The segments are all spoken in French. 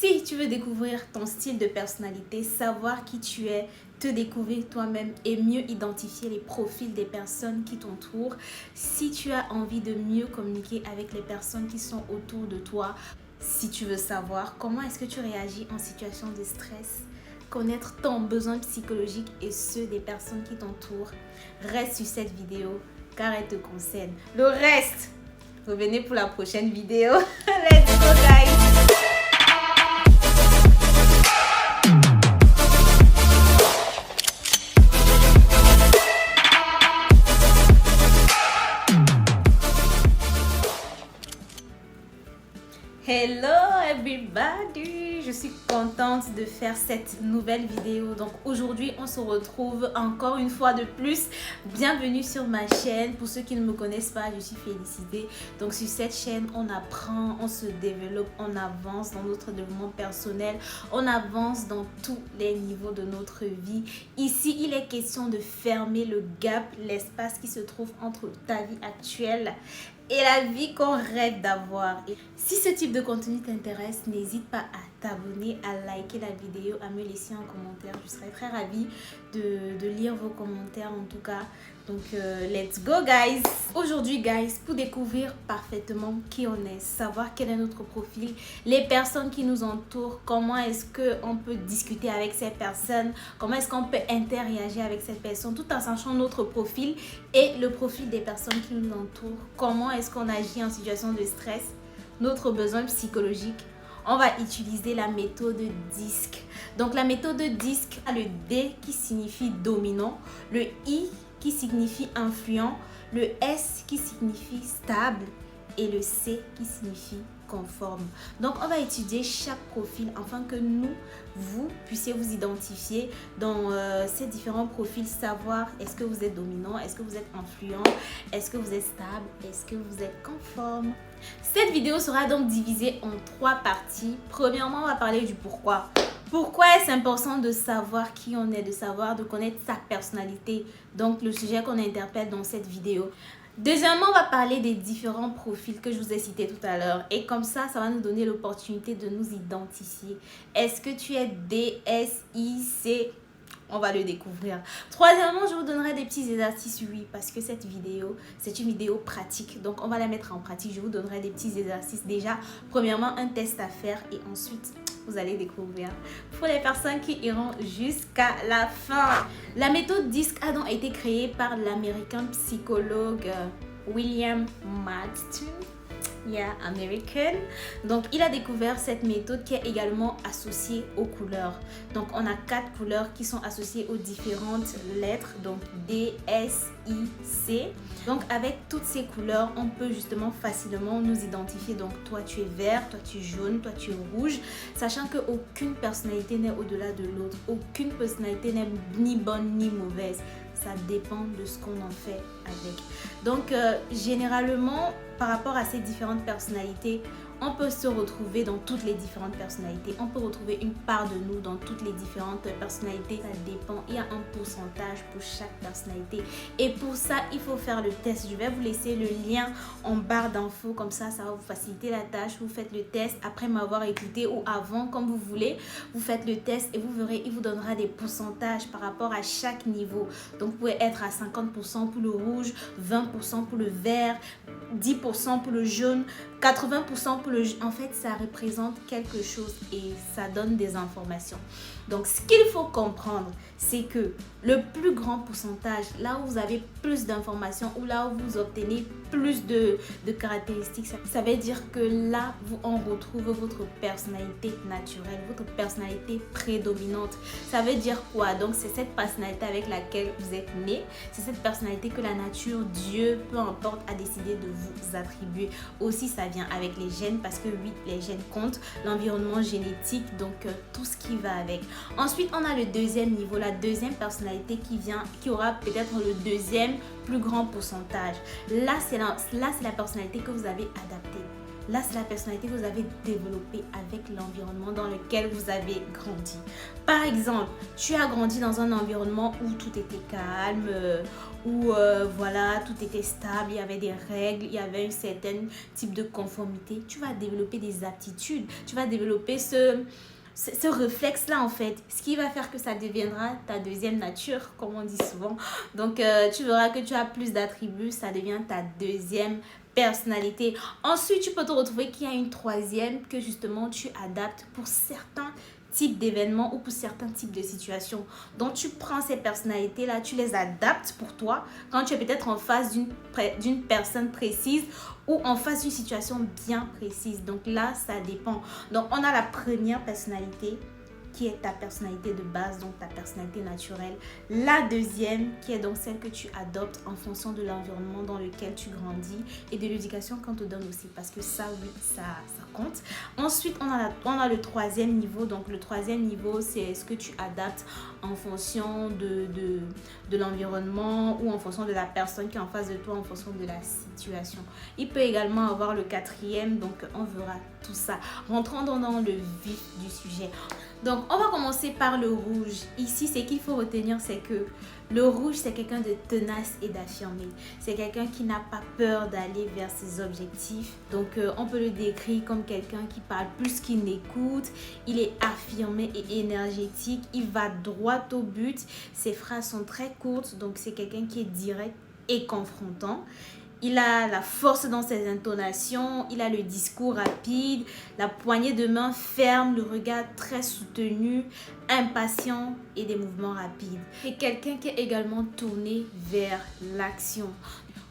Si tu veux découvrir ton style de personnalité, savoir qui tu es, te découvrir toi-même et mieux identifier les profils des personnes qui t'entourent, si tu as envie de mieux communiquer avec les personnes qui sont autour de toi, si tu veux savoir comment est-ce que tu réagis en situation de stress, connaître ton besoin psychologique et ceux des personnes qui t'entourent, reste sur cette vidéo car elle te concerne. Le reste, revenez pour la prochaine vidéo. Let's go guys! Hello everybody, je suis contente de faire cette nouvelle vidéo. Donc aujourd'hui on se retrouve encore une fois de plus. Bienvenue sur ma chaîne. Pour ceux qui ne me connaissent pas, je suis Félicité. Donc sur cette chaîne on apprend, on se développe, on avance dans notre développement personnel, on avance dans tous les niveaux de notre vie. Ici il est question de fermer le gap, l'espace qui se trouve entre ta vie actuelle et la vie qu'on rêve d'avoir. Si ce type de contenu t'intéresse, n'hésite pas à t'abonner, à liker la vidéo, à me laisser un commentaire. Je serais très ravie de lire vos commentaires en tout cas. Donc let's go guys! Aujourd'hui guys, pour découvrir parfaitement qui on est, savoir quel est notre profil, les personnes qui nous entourent, comment est-ce qu'on peut discuter avec ces personnes, comment est-ce qu'on peut interagir avec cette personne tout en sachant notre profil et le profil des personnes qui nous entourent, comment est-ce qu'on agit en situation de stress, notre besoin psychologique. On va utiliser la méthode DISC. Donc la méthode DISC a le D qui signifie dominant, le I qui signifie influent, le S qui signifie stable et le C qui signifie conforme. Donc on va étudier chaque profil afin que vous puissiez vous identifier dans ces différents profils, savoir est-ce que vous êtes dominant, est-ce que vous êtes influent, est-ce que vous êtes stable, est-ce que vous êtes conforme. Cette vidéo sera donc divisée en 3 parties. Premièrement, on va parler du pourquoi. Pourquoi est-ce important de savoir qui on est, de connaître sa personnalité, donc le sujet qu'on interpelle dans cette vidéo. Deuxièmement, on va parler des différents profils que je vous ai cités tout à l'heure. Et comme ça va nous donner l'opportunité de nous identifier. Est-ce que tu es D, S, I, C? On va le découvrir. Troisièmement, je vous donnerai des petits exercices, oui, parce que cette vidéo, c'est une vidéo pratique. Donc, on va la mettre en pratique. Je vous donnerai des petits exercices. Déjà, premièrement, un test à faire et ensuite, vous allez découvrir. Pour les personnes qui iront jusqu'à la fin. La méthode DISC a donc été créée par l'américain psychologue William Marston. Yeah, American. Donc, il a découvert cette méthode qui est également associée aux couleurs. Donc, on a 4 couleurs qui sont associées aux différentes lettres. Donc, D, S, I, C. Donc, avec toutes ces couleurs, on peut justement facilement nous identifier. Donc, toi, tu es vert, toi, tu es jaune, toi, tu es rouge. Sachant qu'aucune personnalité n'est au-delà de l'autre. Aucune personnalité n'est ni bonne ni mauvaise. Ça dépend de ce qu'on en fait avec. Donc, généralement, par rapport à ces différentes personnalités, on peut se retrouver dans toutes les différentes personnalités. On peut retrouver une part de nous dans toutes les différentes personnalités. Ça dépend. Il y a un pourcentage pour chaque personnalité. Et pour ça, il faut faire le test. Je vais vous laisser le lien en barre d'infos. Comme ça va vous faciliter la tâche. Vous faites le test après m'avoir écouté ou avant, comme vous voulez. Vous faites le test et vous verrez, il vous donnera des pourcentages par rapport à chaque niveau. Donc, vous pouvez être à 50% pour le rouge, 20% pour le vert, 10% pour le jaune, 80% pour le jaune. En fait, ça représente quelque chose et ça donne des informations. Donc, ce qu'il faut comprendre, c'est que le plus grand pourcentage, là où vous avez plus d'informations ou là où vous obtenez plus de caractéristiques, ça veut dire que là, on retrouve votre personnalité naturelle, votre personnalité prédominante. Ça veut dire quoi? Donc, c'est cette personnalité avec laquelle vous êtes né. C'est cette personnalité que la nature, Dieu, peu importe, a décidé de vous attribuer. Aussi, ça vient avec les gènes parce que oui, les gènes comptent, l'environnement génétique, donc tout ce qui va avec. Ensuite, on a le deuxième niveau, la deuxième personnalité qui aura peut-être le deuxième plus grand pourcentage. Là, c'est la personnalité que vous avez adaptée. Là, c'est la personnalité que vous avez développée avec l'environnement dans lequel vous avez grandi. Par exemple, tu as grandi dans un environnement où tout était calme, où voilà, tout était stable, il y avait des règles, il y avait un certain type de conformité. Tu vas développer des aptitudes, tu vas développer ce réflexe-là en fait, ce qui va faire que ça deviendra ta deuxième nature, comme on dit souvent. Donc, tu verras que tu as plus d'attributs, ça devient ta deuxième personnalité. Ensuite, tu peux te retrouver qu'il y a une troisième que justement tu adaptes pour certains types d'événements ou pour certains types de situations. Donc, tu prends ces personnalités-là, tu les adaptes pour toi quand tu es peut-être en face d'une personne précise ou en face d'une situation bien précise. Donc là, ça dépend. Donc, on a la première personnalité qui est ta personnalité de base, donc ta personnalité naturelle. La deuxième, qui est donc celle que tu adoptes en fonction de l'environnement dans lequel tu grandis et de l'éducation qu'on te donne aussi, parce que ça, oui, ça compte. Ensuite, on a le troisième niveau. Donc, le troisième niveau, c'est ce que tu adaptes en fonction de l'environnement ou en fonction de la personne qui est en face de toi, en fonction de la situation. Il peut également avoir le quatrième, donc on verra tout ça. Rentrons dans le vif du sujet. Donc, on va commencer par le rouge. Ici, ce qu'il faut retenir, c'est que le rouge, c'est quelqu'un de tenace et d'affirmé. C'est quelqu'un qui n'a pas peur d'aller vers ses objectifs. Donc, on peut le décrire comme quelqu'un qui parle plus qu'il n'écoute. Il est affirmé et énergétique. Il va droit au but. Ses phrases sont très courtes. Donc, c'est quelqu'un qui est direct et confrontant. Il a la force dans ses intonations, il a le discours rapide, la poignée de main ferme, le regard très soutenu, impatient et des mouvements rapides. C'est quelqu'un qui est également tourné vers l'action.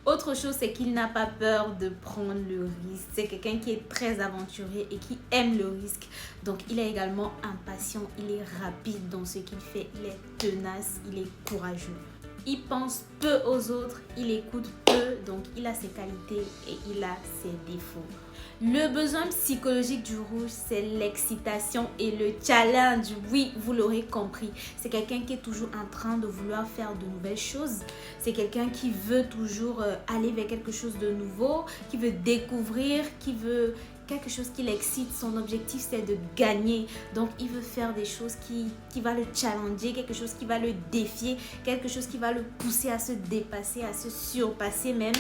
Autre chose, c'est qu'il n'a pas peur de prendre le risque. C'est quelqu'un qui est très aventurier et qui aime le risque. Donc, il est également impatient, il est rapide dans ce qu'il fait, il est tenace, il est courageux. Il pense peu aux autres, il écoute peu, donc il a ses qualités et il a ses défauts. Le besoin psychologique du rouge, c'est l'excitation et le challenge. Oui, vous l'aurez compris. C'est quelqu'un qui est toujours en train de vouloir faire de nouvelles choses. C'est quelqu'un qui veut toujours aller vers quelque chose de nouveau, qui veut découvrir, qui veut quelque chose qui l'excite. Son objectif, c'est de gagner. Donc, il veut faire des choses qui va le challenger, quelque chose qui va le défier, quelque chose qui va le pousser à se dépasser, à se surpasser même.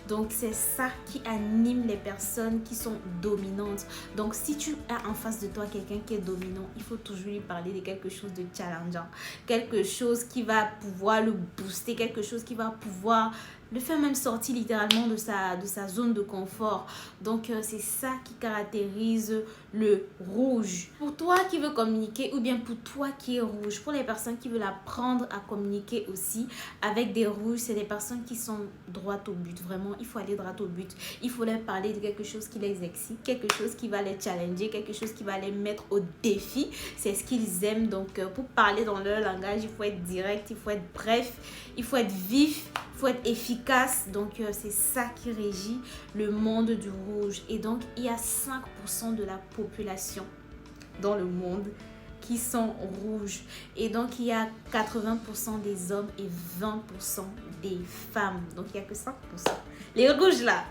Donc, c'est ça qui anime les personnes qui sont dominantes. Donc, si tu as en face de toi quelqu'un qui est dominant, il faut toujours lui parler de quelque chose de challengeant, quelque chose qui va pouvoir le booster, quelque chose qui va pouvoir le faire même sortir littéralement de sa zone de confort. Donc, c'est ça qui caractérise le rouge. Pour toi qui veux communiquer ou bien pour toi qui es rouge, pour les personnes qui veulent apprendre à communiquer aussi avec des rouges, c'est des personnes qui sont droites au but. Vraiment, il faut aller droit au but. Il faut leur parler de quelque chose qui les excite, quelque chose qui va les challenger, quelque chose qui va les mettre au défi. C'est ce qu'ils aiment. Donc, pour parler dans leur langage, il faut être direct, il faut être bref, il faut être vif, il faut être efficace. Donc, c'est ça qui régit le monde du rouge. Et donc, il y a 5% de la population dans le monde qui sont rouges. Et donc, il y a 80% des hommes et 20% des femmes. Donc, il n'y a que 5%. Les rouges, là,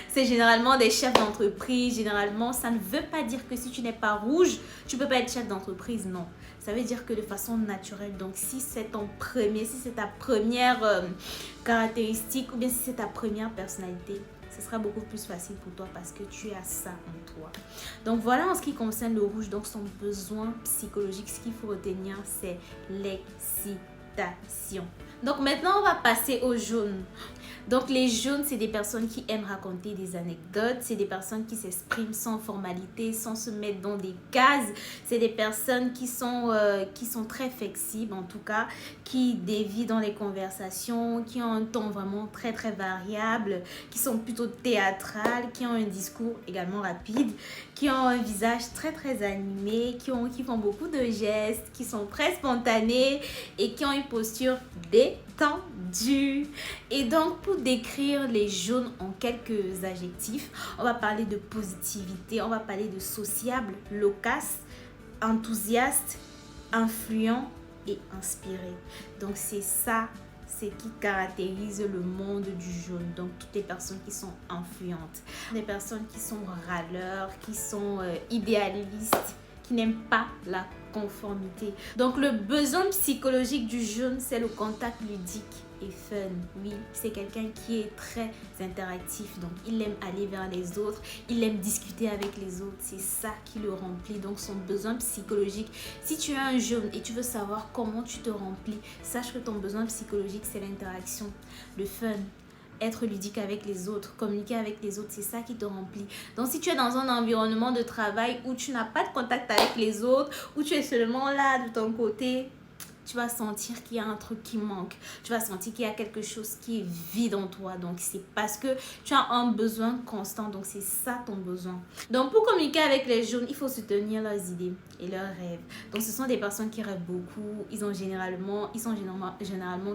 c'est généralement des chefs d'entreprise. Généralement, ça ne veut pas dire que si tu n'es pas rouge, tu ne peux pas être chef d'entreprise. Non. Ça veut dire que de façon naturelle. Donc, si c'est ta première caractéristique ou bien si c'est ta première personnalité, ce sera beaucoup plus facile pour toi parce que tu as ça en toi. Donc, voilà en ce qui concerne le rouge. Donc, son besoin psychologique, ce qu'il faut retenir, c'est l'excitation. Donc, maintenant, on va passer au jaune. Donc, les jaunes, c'est des personnes qui aiment raconter des anecdotes. C'est des personnes qui s'expriment sans formalité, sans se mettre dans des cases. C'est des personnes qui sont très flexibles, en tout cas, qui dévient dans les conversations, qui ont un ton vraiment très, très variable, qui sont plutôt théâtrales, qui ont un discours également rapide, qui ont un visage très, très animé, qui font beaucoup de gestes, qui sont très spontanés et qui ont une posture détendue. Et donc, pour décrire les jaunes en quelques adjectifs, on va parler de positivité, on va parler de sociable, loquace, enthousiaste, influent et inspiré. Donc, c'est ça ce qui caractérise le monde du jaune. Donc toutes les personnes qui sont influentes, des personnes qui sont râleurs, qui sont idéalistes, qui n'aiment pas la conformité. Donc le besoin psychologique du jaune, c'est le contact ludique et fun. Oui, c'est quelqu'un qui est très interactif, donc il aime aller vers les autres, il aime discuter avec les autres, c'est ça qui le remplit. Donc son besoin psychologique, si tu es un jaune et tu veux savoir comment tu te remplis, sache que ton besoin psychologique, c'est l'interaction, le fun, être ludique avec les autres, communiquer avec les autres, c'est ça qui te remplit. Donc si tu es dans un environnement de travail où tu n'as pas de contact avec les autres, où tu es seulement là de ton côté, tu vas sentir qu'il y a un truc qui manque. Tu vas sentir qu'il y a quelque chose qui est vide en toi. Donc, c'est parce que tu as un besoin constant. Donc, c'est ça ton besoin. Donc, pour communiquer avec les jaunes, il faut soutenir leurs idées et leurs rêves. Donc, ce sont des personnes qui rêvent beaucoup. Ils sont généralement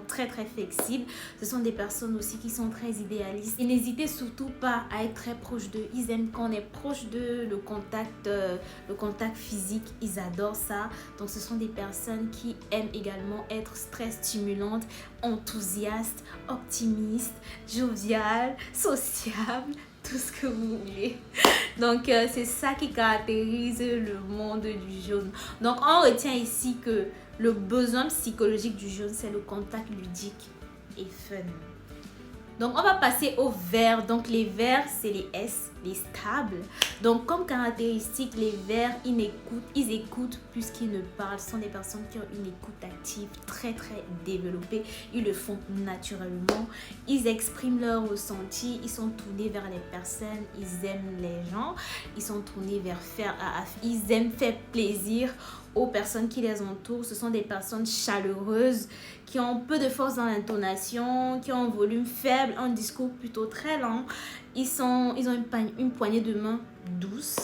très, très flexibles. Ce sont des personnes aussi qui sont très idéalistes. Et n'hésitez surtout pas à être très proche d'eux. Ils aiment quand on est proche d'eux, le contact physique. Ils adorent ça. Donc, ce sont des personnes qui aiment également être très stimulante, enthousiaste, optimiste, joviale, sociable, tout ce que vous voulez. Donc c'est ça qui caractérise le monde du jaune. Donc on retient ici que le besoin psychologique du jaune, c'est le contact ludique et fun. Donc, on va passer aux verts. Donc, les verts, c'est les S, les stables. Donc, comme caractéristique, les verts, ils écoutent plus qu'ils ne parlent. Ce sont des personnes qui ont une écoute active très, très développée. Ils le font naturellement. Ils expriment leurs ressentis. Ils sont tournés vers les personnes. Ils aiment les gens. Ils sont tournés vers ils aiment faire plaisir aux personnes qui les entourent. Ce sont des personnes chaleureuses qui ont peu de force dans l'intonation, qui ont un volume faible, un discours plutôt très lent. Ils ont une poignée de main douce,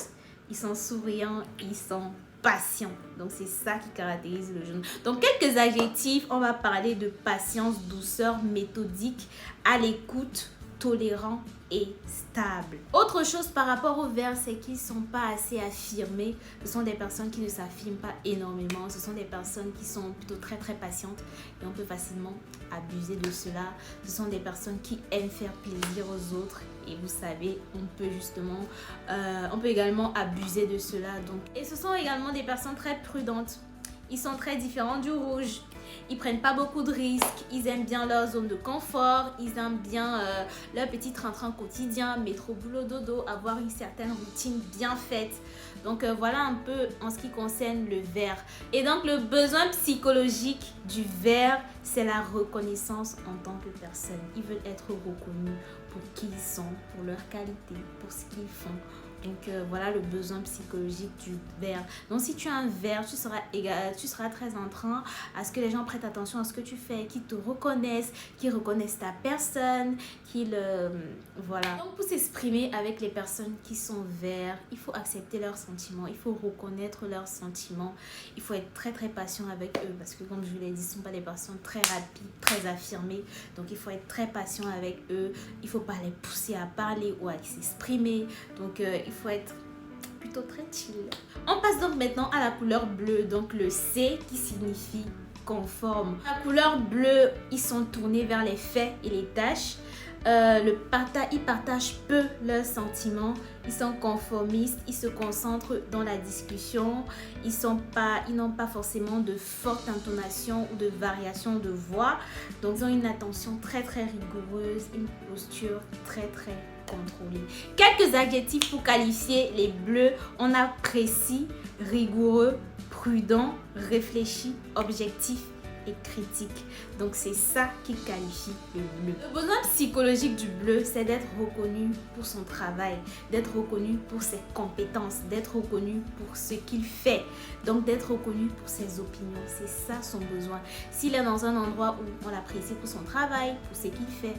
ils sont souriants, ils sont patients. Donc c'est ça qui caractérise le jaune. Donc quelques adjectifs, on va parler de patience, douceur, méthodique, à l'écoute, tolérant et stable. Autre chose par rapport aux verts, c'est qu'ils ne sont pas assez affirmés. Ce sont des personnes qui ne s'affirment pas énormément. Ce sont des personnes qui sont plutôt très très patientes et on peut facilement abuser de cela. Ce sont des personnes qui aiment faire plaisir aux autres et vous savez, on peut également abuser de cela. Et ce sont également des personnes très prudentes. Ils sont très différents du rouge. Ils prennent pas beaucoup de risques. Ils aiment bien leur zone de confort. Ils aiment bien leur petit train-train quotidien, métro, boulot, dodo, avoir une certaine routine bien faite. Donc voilà un peu en ce qui concerne le vert. Et donc le besoin psychologique du vert, c'est la reconnaissance en tant que personne. Ils veulent être reconnus pour qui ils sont, pour leur qualité, pour ce qu'ils font. Donc voilà le besoin psychologique du vert. Donc si tu es un vert, tu seras très en train à ce que les gens prêtent attention à ce que tu fais, qu'ils te reconnaissent, qu'ils reconnaissent ta personne, voilà. Donc pour s'exprimer avec les personnes qui sont verts, il faut accepter leurs sentiments, il faut reconnaître leurs sentiments, il faut être très très patient avec eux parce que comme je vous l'ai dit, ce ne sont pas des personnes très rapides, très affirmées. Donc il faut être très patient avec eux, il ne faut pas les pousser à parler ou à s'exprimer. Donc il faut être plutôt très chill. On passe donc maintenant à la couleur bleue, donc le C qui signifie conforme. La couleur bleue, ils sont tournés vers les faits et les tâches. Ils partagent peu leurs sentiments, ils sont conformistes, ils se concentrent dans la discussion, ils n'ont pas forcément de forte intonation ou de variation de voix, donc ils ont une attention très très rigoureuse, une posture très très contrôlée. Quelques adjectifs pour qualifier les bleus, on a précis, rigoureux, prudent, réfléchi, objectif et critique. Donc c'est ça qui qualifie le bleu. Le besoin psychologique du bleu, c'est d'être reconnu pour son travail, d'être reconnu pour ses compétences, d'être reconnu pour ce qu'il fait, donc d'être reconnu pour ses opinions. C'est ça son besoin. S'il est dans un endroit où on l'apprécie pour son travail, pour ce qu'il fait,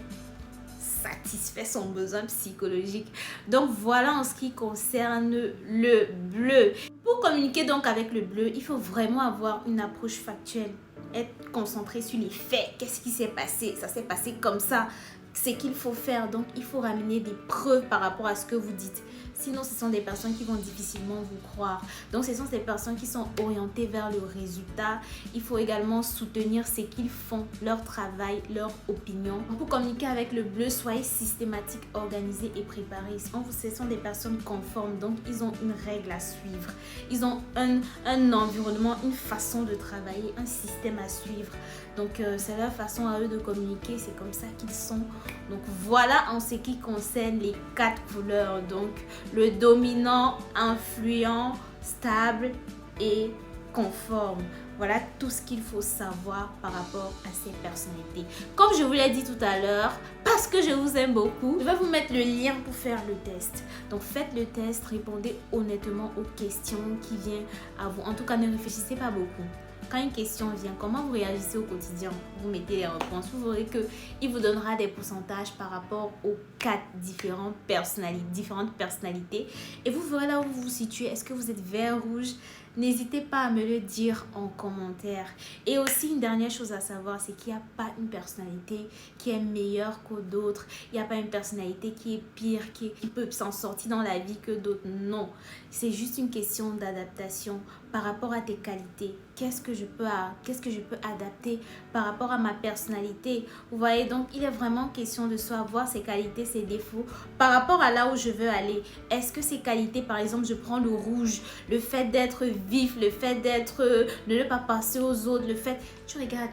satisfait son besoin psychologique. Donc voilà en ce qui concerne le bleu. Pour communiquer donc avec le bleu, il faut vraiment avoir une approche factuelle, être concentré sur les faits. Qu'est-ce qui s'est passé? Ça s'est passé comme ça. C'est qu'il faut faire. Donc il faut ramener des preuves par rapport à ce que vous dites. Sinon, ce sont des personnes qui vont difficilement vous croire. Donc, ce sont ces personnes qui sont orientées vers le résultat. Il faut également soutenir ce qu'ils font, leur travail, leur opinion. Pour communiquer avec le bleu, soyez systématique, organisé et préparé. Ce sont des personnes conformes, donc ils ont une règle à suivre. Ils ont un environnement, une façon de travailler, un système à suivre. Donc, c'est leur façon à eux de communiquer, c'est comme ça qu'ils sont. Donc, voilà en ce qui concerne les 4 couleurs. Donc, le dominant, influent, stable et conforme. Voilà tout ce qu'il faut savoir par rapport à ces personnalités. Comme je vous l'ai dit tout à l'heure, parce que je vous aime beaucoup, je vais vous mettre le lien pour faire le test. Donc faites le test, répondez honnêtement aux questions qui viennent à vous. En tout cas, ne réfléchissez pas beaucoup. Quand une question vient, comment vous réagissez au quotidien? Vous mettez les réponses. Vous verrez qu'il vous donnera des pourcentages par rapport aux 4 différentes personnalités. Et vous verrez là où vous vous situez. Est-ce que vous êtes vert, rouge? N'hésitez pas à me le dire en commentaire. Et aussi, une dernière chose à savoir, c'est qu'il n'y a pas une personnalité qui est meilleure que d'autres. Il n'y a pas une personnalité qui est pire, qui peut s'en sortir dans la vie que d'autres. Non, c'est juste une question d'adaptation par rapport à tes qualités. Qu'est-ce que je peux adapter par rapport à ma personnalité? Vous voyez, donc il est vraiment question de savoir ses qualités, ses défauts par rapport à là où je veux aller. Est-ce que ces qualités, par exemple, je prends le rouge, le fait d'être vif, le fait de ne pas passer aux autres, le fait, tu regardes,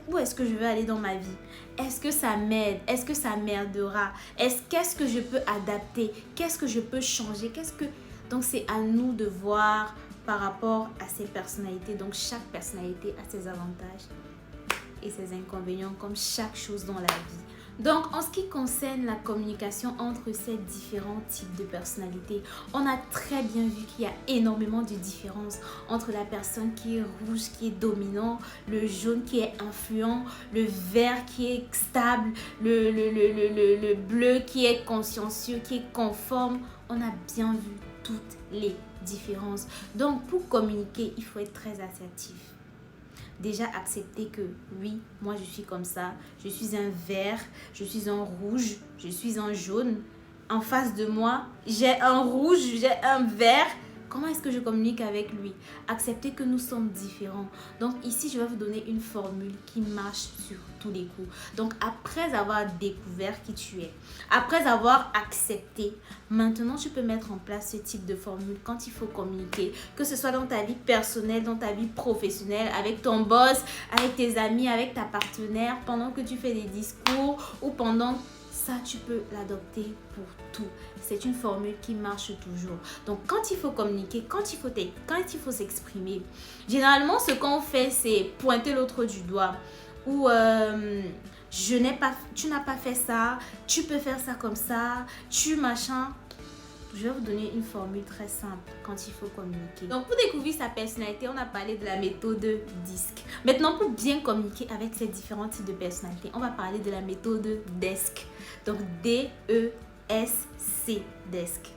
où est-ce que je veux aller dans ma vie? Est-ce que ça m'aide? Est-ce que ça m'aidera? Qu'est-ce que je peux adapter? Qu'est-ce que je peux changer? Donc c'est à nous de voir par rapport à ces personnalités. Donc chaque personnalité a ses avantages et ses inconvénients comme chaque chose dans la vie. Donc, en ce qui concerne la communication entre ces différents types de personnalités, on a très bien vu qu'il y a énormément de différences entre la personne qui est rouge, qui est dominant, le jaune qui est influent, le vert qui est stable, le bleu qui est consciencieux, qui est conforme. On a bien vu toutes les différences. Donc, pour communiquer, il faut être très assertif. Déjà accepter que oui, moi je suis comme ça, je suis un vert, je suis un rouge, je suis un jaune. En face de moi, j'ai un rouge, j'ai un vert. Comment est-ce que je communique avec lui? Accepter que nous sommes différents. Donc ici, je vais vous donner une formule qui marche sur tous les coups. Donc après avoir découvert qui tu es, après avoir accepté, maintenant tu peux mettre en place ce type de formule quand il faut communiquer. Que ce soit dans ta vie personnelle, dans ta vie professionnelle, avec ton boss, avec tes amis, avec ta partenaire, pendant que tu fais des discours ou pendant... Ça, tu peux l'adopter pour tout. C'est une formule qui marche toujours. Donc, quand il faut communiquer, quand il faut s'exprimer, généralement, ce qu'on fait, c'est pointer l'autre du doigt. Ou tu n'as pas fait ça, tu peux faire ça comme ça, tu machin. Je vais vous donner une formule très simple quand il faut communiquer. Donc, pour découvrir sa personnalité, on a parlé de la méthode DISC. Maintenant, pour bien communiquer avec ces différents types de personnalités, on va parler de la méthode DESC. Donc, D-E-S-C, DESC.